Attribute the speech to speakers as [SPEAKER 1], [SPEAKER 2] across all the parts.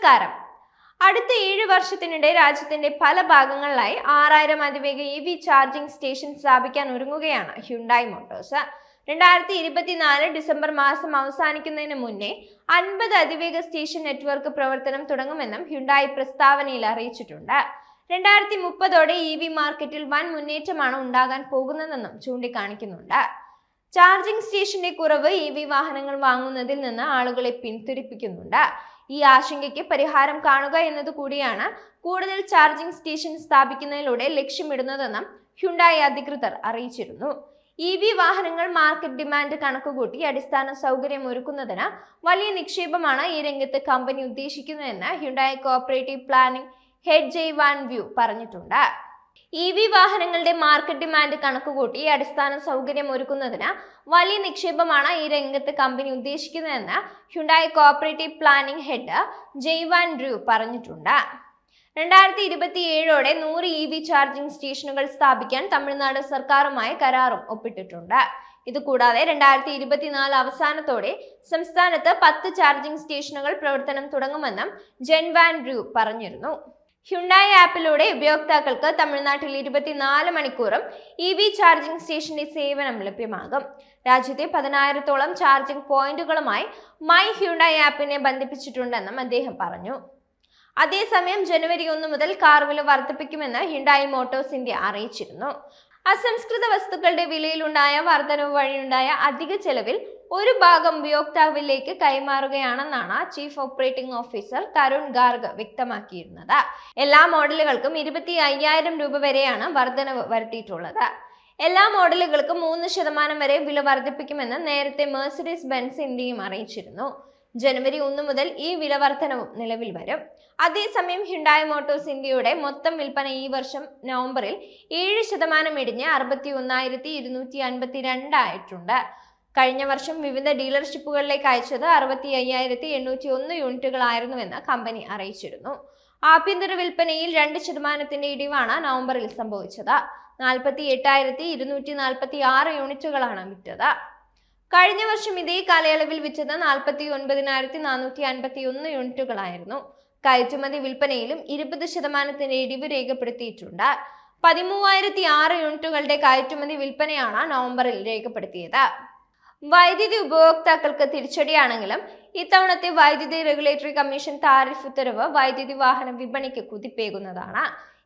[SPEAKER 1] നമസ്കാരം. അടുത്ത 7 വർഷത്തിനിടെ രാജ്യത്തിന്റെ പല ഭാഗങ്ങളിലായി 6000 അതിവേഗ EV ചാർജിംഗ് സ്റ്റേഷൻ സ്ഥാപിക്കാൻ ഒരുങ്ങുകയാണ് ഹ്യുണ്ടായി മോട്ടോഴ്സ്. 2024 ഡിസംബർ മാസം അവസാനിക്കുന്നതിന് മുന്നേ 50 അതിവേഗ സ്റ്റേഷൻ നെറ്റ്വർക്ക് പ്രവർത്തനം തുടങ്ങുമെന്നും ഹ്യുണ്ടായി പ്രസ്താവനയിൽ അറിയിച്ചിട്ടുണ്ട്. 2030ഓടെ EV മാർക്കറ്റിൽ വൻ മുന്നേറ്റമാണ് ഉണ്ടാകാൻ പോകുന്നതെന്നും ചൂണ്ടിക്കാണിക്കുന്നുണ്ട്. ചാർജിംഗ് സ്റ്റേഷന്റെ കുറവ് EV വാഹനങ്ങൾ വാങ്ങുന്നതിൽ നിന്ന് ആളുകളെ പിന്തിരിപ്പിക്കുന്നുണ്ട്. ഈ ആശങ്കയ്ക്ക് പരിഹാരം കാണുക എന്നതുകൂടിയാണ് കൂടുതൽ ചാർജിംഗ് സ്റ്റേഷൻ സ്ഥാപിക്കുന്നതിലൂടെ ലക്ഷ്യമിടുന്നതെന്നും ഹ്യുണ്ടായി അധികൃതർ അറിയിച്ചിരുന്നു. EV വാഹനങ്ങൾ മാർക്കറ്റ് ഡിമാൻഡ് കണക്കുകൂട്ടി അടിസ്ഥാന സൗകര്യം ഒരുക്കുന്നതിന് വലിയ നിക്ഷേപമാണ് ഈ രംഗത്ത് കമ്പനി ഉദ്ദേശിക്കുന്നതെന്ന് ഹ്യുണ്ടായി കോർപ്പറേറ്റീവ് പ്ലാനിംഗ് ഹെഡ് ജയ് വാൻ വ്യൂ പറഞ്ഞിട്ടുണ്ട്. EV വാഹനങ്ങളുടെ മാർക്കറ്റ് ഡിമാൻഡ് കണക്കുകൂട്ടി അടിസ്ഥാന സൗകര്യം ഒരുക്കുന്നതിന് വലിയ നിക്ഷേപമാണ് ഈ രംഗത്ത് കമ്പനി ഉദ്ദേശിക്കുന്നതെന്ന് ഹ്യുണ്ടായി കോർപ്പറേറ്റീവ് പ്ലാനിംഗ് ഹെഡ് ജയ് വാൻ വ്യൂ പറഞ്ഞിട്ടുണ്ട്. 2027ഓടെ 100 EV ചാർജിംഗ് സ്റ്റേഷനുകൾ സ്ഥാപിക്കാൻ തമിഴ്നാട് സർക്കാരുമായി കരാറും ഒപ്പിട്ടിട്ടുണ്ട്. ഇതുകൂടാതെ 2024 അവസാനത്തോടെ സംസ്ഥാനത്ത് 10 ചാർജിംഗ് സ്റ്റേഷനുകൾ പ്രവർത്തനം തുടങ്ങുമെന്നും ജയ് വാൻ വ്യൂ പറഞ്ഞിരുന്നു. ഹ്യുണ്ടായി ആപ്പിലൂടെ ഉപയോക്താക്കൾക്ക് തമിഴ്നാട്ടിൽ 24 മണിക്കൂറും EV ചാർജിംഗ് സ്റ്റേഷന്റെ സേവനം ലഭ്യമാകും. രാജ്യത്തെ 10,000ഓളം ചാർജിംഗ് പോയിന്റുകളുമായി മൈ ഹ്യുണ്ടായി ആപ്പിനെ ബന്ധിപ്പിച്ചിട്ടുണ്ടെന്നും അദ്ദേഹം പറഞ്ഞു. അതേസമയം ജനുവരി 1 മുതൽ കാർ വില വർദ്ധിപ്പിക്കുമെന്ന് ഹ്യുണ്ടായി മോട്ടോഴ്സ് ഇന്ത്യ അറിയിച്ചിരുന്നു. അസംസ്കൃത വസ്തുക്കളുടെ വിലയിലുണ്ടായ വർധനവ് വഴിയുണ്ടായ അധിക ചെലവിൽ ഒരു ഭാഗം ഉപയോക്താവിലേക്ക് കൈമാറുകയാണെന്നാണ് chief operating officer Tarun Garg വ്യക്തമാക്കിയിരുന്നത്. എല്ലാ മോഡലുകൾക്കും 25,000 രൂപ വരെയാണ് വർധനവ് വരുത്തിയിട്ടുള്ളത്. എല്ലാ മോഡലുകൾക്കും 3% വരെ വില വർദ്ധിപ്പിക്കുമെന്ന് നേരത്തെ മെഴ്സിഡീസ് ബെൻസ് ഇന്ത്യയും അറിയിച്ചിരുന്നു. ജനുവരി 1 മുതൽ ഈ വില വർധനവും നിലവിൽ വരും. അതേസമയം ഹ്യുണ്ടായി മോട്ടോഴ്സ് ഇന്ത്യയുടെ മൊത്തം വിൽപ്പന ഈ വർഷം നവംബറിൽ 7% ഇടിഞ്ഞ് 61,252 ആയിട്ടുണ്ട്. കഴിഞ്ഞ വർഷം വിവിധ ഡീലർഷിപ്പുകളിലേക്ക് അയച്ചത് 65,801 യൂണിറ്റുകളായിരുന്നുവെന്ന് കമ്പനി അറിയിച്ചിരുന്നു. ആഭ്യന്തര വിൽപ്പനയിൽ 2% ഇടിവാണ് നവംബറിൽ സംഭവിച്ചത്. 48,246 യൂണിറ്റുകളാണ് വിറ്റത്. കഴിഞ്ഞ വർഷം ഇതേ കാലയളവിൽ വിറ്റത് 49,451 യൂണിറ്റുകളായിരുന്നു. കയറ്റുമതി വിൽപ്പനയിലും 20% ഇടിവ് രേഖപ്പെടുത്തിയിട്ടുണ്ട്. 13,006 യൂണിറ്റുകളുടെ കയറ്റുമതി വിൽപ്പനയാണ് നവംബറിൽ രേഖപ്പെടുത്തിയത്. വൈദ്യുതി ഉപഭോക്താക്കൾക്ക് തിരിച്ചടിയാണെങ്കിലും ഇത്തവണത്തെ വൈദ്യുതി റെഗുലേറ്ററി കമ്മീഷൻ താരിഫ് ഉത്തരവ് വൈദ്യുതി വാഹന വിപണിക്ക് കുതിപ്പേകുന്നതാണ്.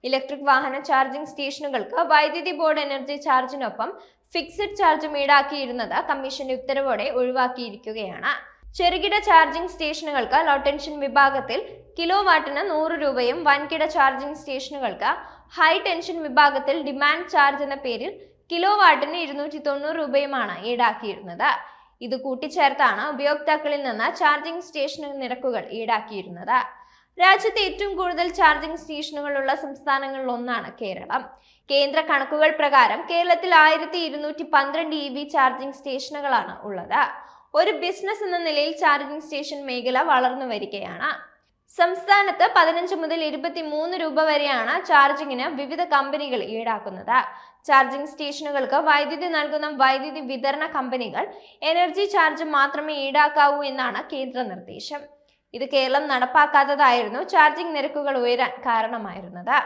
[SPEAKER 1] ഇലക്ട്രിക് വാഹന ചാർജിംഗ് സ്റ്റേഷനുകൾക്ക് വൈദ്യുതി ബോർഡ് എനർജി ചാർജിനൊപ്പം ഫിക്സഡ് ചാർജും ഈടാക്കിയിരുന്നത് കമ്മീഷന്റെ ഉത്തരവോടെ ഒഴിവാക്കിയിരിക്കുകയാണ്. ചെറുകിട ചാർജിംഗ് സ്റ്റേഷനുകൾക്ക് ലോ ടെൻഷൻ വിഭാഗത്തിൽ കിലോവാട്ടിന് 100 രൂപയും വൻകിട ചാർജിംഗ് സ്റ്റേഷനുകൾക്ക് ഹൈ ടെൻഷൻ വിഭാഗത്തിൽ ഡിമാൻഡ് ചാർജ് എന്ന പേരിൽ കിലോവാട്ടിന് 290 രൂപയുമാണ് ഈടാക്കിയിരുന്നത്. ഇത് കൂട്ടിച്ചേർത്താണ് ഉപയോക്താക്കളിൽ നിന്ന് ചാർജിംഗ് സ്റ്റേഷൻ നിരക്കുകൾ ഈടാക്കിയിരുന്നത്. രാജ്യത്തെ ഏറ്റവും കൂടുതൽ ചാർജിംഗ് സ്റ്റേഷനുകളുള്ള സംസ്ഥാനങ്ങളിൽ ഒന്നാണ് കേരളം. കേന്ദ്ര കണക്കുകൾ പ്രകാരം കേരളത്തിൽ 1,212 EV ചാർജിംഗ് സ്റ്റേഷനുകളാണ് ഉള്ളത്. ഒരു ബിസിനസ് എന്ന നിലയിൽ ചാർജിംഗ് സ്റ്റേഷൻ മേഖല വളർന്നു വരികയാണ്. സംസ്ഥാനത്ത് 15 മുതൽ 23 രൂപ വരെയാണ് ചാർജിങ്ങിന് വിവിധ കമ്പനികൾ ഈടാക്കുന്നത്. ചാർജിംഗ് സ്റ്റേഷനുകൾക്ക് വൈദ്യുതി നൽകുന്ന വൈദ്യുതി വിതരണ കമ്പനികൾ എനർജി ചാർജ് മാത്രമേ ഈടാക്കാവൂ എന്നാണ് കേന്ദ്ര നിർദ്ദേശം. ഇത് കേരളം നടപ്പാക്കാത്തതായിരുന്നു ചാർജിംഗ് നിരക്കുകൾ ഉയരാൻ കാരണമായിരുന്നത്.